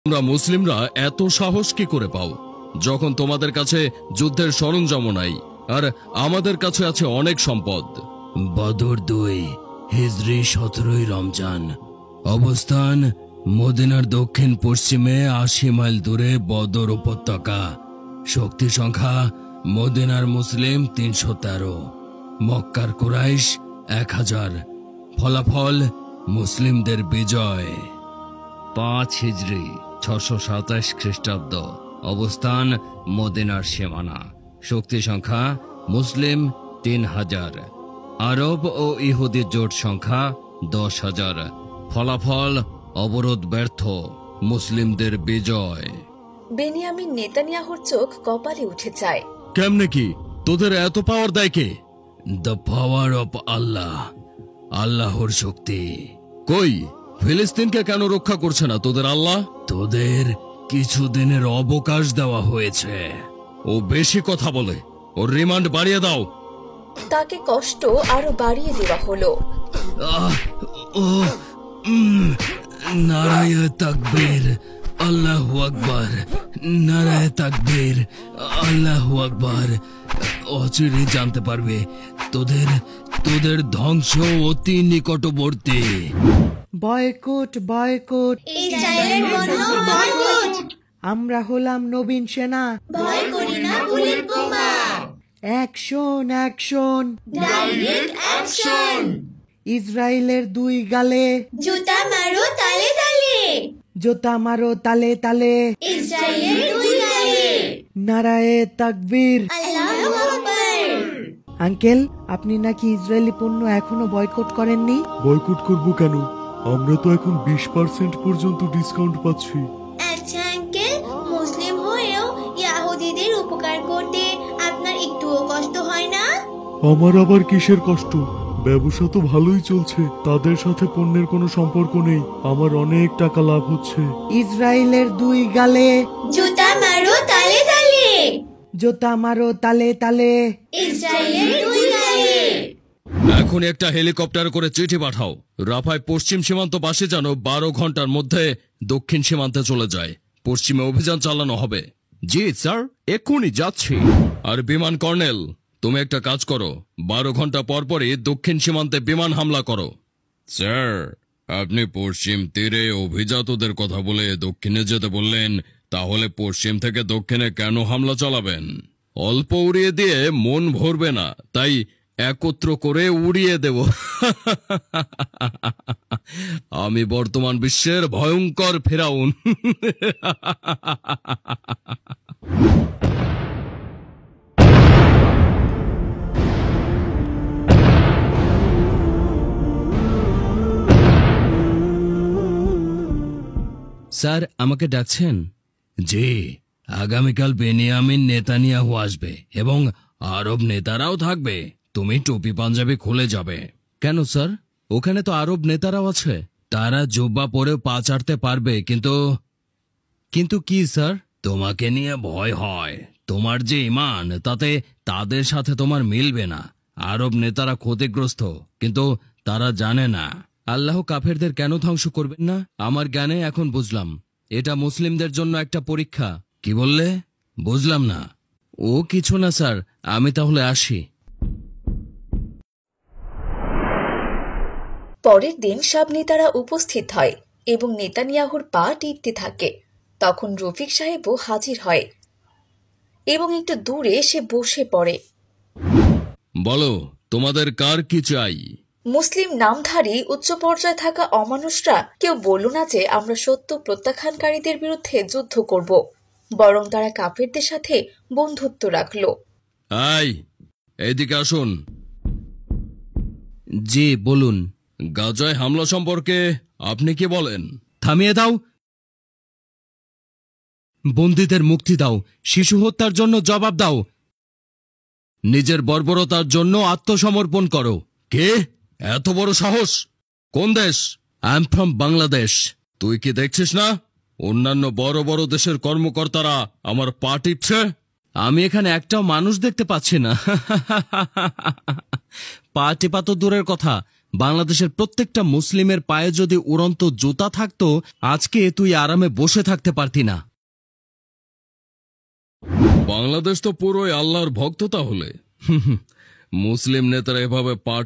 তোমরা মুসলিমরা এত সাহস কি করে পাও যখন তোমাদের কাছে যুদ্ধের সরঞ্জাম নাই আর আমাদের কাছে আছে অনেক সম্পদ? বদর 2 হিজরি 17 রমজান। অবস্থান মদিনার দক্ষিণ পশ্চিমে 80 মাইল দূরে বদর উপত্যকা। শক্তি সংখ্যা মদিনার মুসলিম 313, মক্কার কুরাইশ 1000। ফলাফল মুসলিমদের বিজয়। 5 হিজরি 627 খ্রিস্টাব্দ। অবস্থান মদিনার সীমানা। শক্তি সংখ্যা মুসলিম 3000, আরব ও ইহুদি জোট সংখ্যা 10,000। ফলাফল অবরোধ ব্যর্থ, মুসলিমদের বিজয়। বেনিয়ামিন নেতানিয়াহুর চোখ কপালে উঠে যায়। কেমনে কি? তোদের এত পাওয়ার দেয় কে? দ্য পাওয়ার অফ আল্লাহ, আল্লাহর শক্তি। কই ফিলিস্তিনকে কেন রক্ষা করছে না তোদের আল্লাহ? তোদের কিছুদিনের অবকাশ দেওয়া হয়েছে। ও বেশি কথা বলে, ওর রিমান্ড বাড়িয়ে দাও। তাকে কষ্ট আরো বাড়িয়ে দেওয়া হলো। নারায়ে তাকবীর, আল্লাহু আকবার, নারায়ে তাকবীর, আল্লাহু আকবার। অচিরে জানতে পারবে তোদের ধ্বংস অতি নিকটবর্তী। বয়কট বয়কট, ইসরায়েলের পণ্য বয়কট। আমরা হলাম নবীন সেনা, ভয় করি না বুলেট বোমা। Action action, direct action. ইসরায়েলের 2 গালে জুতা মারো তালে তালে, জোতা মারো তালে তালে। ইসরায়েলের 2 গালে। নারায়ে তাকবীর, আল্লাহু আকবার। আঙ্কেল, আপনি নাকি ইসরায়েলি পণ্য এখনো বয়কট করেননি? বয়কট করব কেন? আমরা তো এখন 20% পর্যন্ত ডিসকাউন্ট পাচ্ছি। আচ্ছা আঙ্কেল, মুসলিম হয়েও ইহুদিদের উপকার করতে আপনার একটুও কষ্ট হয় না? আমার আবার কিসের কষ্ট? ব্যবসা তো ভালোই চলছে, তাদের সাথে পণ্যের কোনো সম্পর্ক নেই। আমার অনেক টাকা লাভ হচ্ছে। ইসরায়েলের 2 গালে জুতা মারো তালে তালে, জোতা মারো তালে তালে। ইসরায়েলের 2 গালে। এখন একটা হেলিকপ্টার করে চিঠি পাঠাও, রাফায় পশ্চিম সীমান্ত পাশে যেন 12 ঘন্টার মধ্যে দক্ষিণ সীমান্তে চলে যায়। পশ্চিমে অভিযান চালানো হবে। জি স্যার, এক্ষুনি যাচ্ছি। আর বিমান কর্নেল, তুমি একটা কাজ করো, 12 ঘন্টা পর পরই দক্ষিণ সীমান্তে বিমান হামলা করো। স্যার, আপনি পশ্চিম তীরে অভিজাতদের কথা বলে দক্ষিণে যেতে বললেন, তাহলে পশ্চিম থেকে দক্ষিণে কেন হামলা চালাবেন? অল্প উড়িয়ে দিয়ে মন ভরবে না, তাই একত্র করে উড়িয়ে দেব। আমি বর্তমান বিশ্বের ভয়ঙ্কর ফেরাউন। স্যার, আমাকে ডাকছেন? জি, আগামীকাল বেনিয়ামিন নেতানিয়াহু আসবে এবং আরব নেতারাও থাকবে। তুমি টুপি পাঞ্জাবি খুলে যাবে। কেন স্যার? ওখানে তো আরব নেতারাও আছে। তারা জুব্বা পরেও পা চাটতে পারবে, কিন্তু কি স্যার? তোমাকে নিয়ে ভয় হয়। তোমার যে ঈমান, তাতে তাদের সাথে তোমার মিলবে না। আরব নেতারা ক্ষতিগ্রস্ত, কিন্তু তারা জানে না। আল্লাহ কাফেরদের কেন ধ্বংস করবেন না? আমার জ্ঞানে এখন বুঝলাম, এটা মুসলিমদের জন্য একটা পরীক্ষা। কি বললে? বুঝলাম না। ও কিছু না স্যার, আমি তাহলে আসি। পরের দিন সব নেতারা উপস্থিত হয় এবং নেতানিয়াহুর পা টিপতে থাকে। তখন রফিক সাহেবও হাজির হয় এবং একটু দূরে সে বসে পড়ে। বলো, তোমাদের কার কি চাই? মুসলিম নামধারী উচ্চ পর্যায়ে থাকা অমানুষরা কেউ বলল না যে আমরা সত্য প্রত্যাখ্যানকারীদের বিরুদ্ধে যুদ্ধ করব, বরং তারা কাফেরদের সাথে বন্ধুত্ব রাখল। এইদিকে আসুন। জি বলুন। গাজায় হামলা সম্পর্কে আপনি কি বলেন? থামিয়ে দাও। বন্দীদের মুক্তি দাও, শিশু হত্যার জন্য জবাব দাও, নিজের বর্বরতার জন্য আত্মসমর্পণ করো। কে? এত বড় সাহস? কোন দেশ? I am from Bangladesh. তুই কি দেখছিস না অন্যান্য বড় বড় দেশের কর্মকর্তারা আমার পা টিপছে? আমি এখানে একটাও মানুষ দেখতে পাচ্ছি না। পা টিপা তো দূরের কথা, বাংলাদেশের প্রত্যেকটা মুসলিমের পায়ে যদি উড়ন্ত জুতা থাকতো, আজকে তুই আরামে বসে থাকতে পারতি না। বাংলাদেশ তো পুরোই আল্লাহর ভক্ত। তাহলে মুসলিম নেতারা এভাবে পাট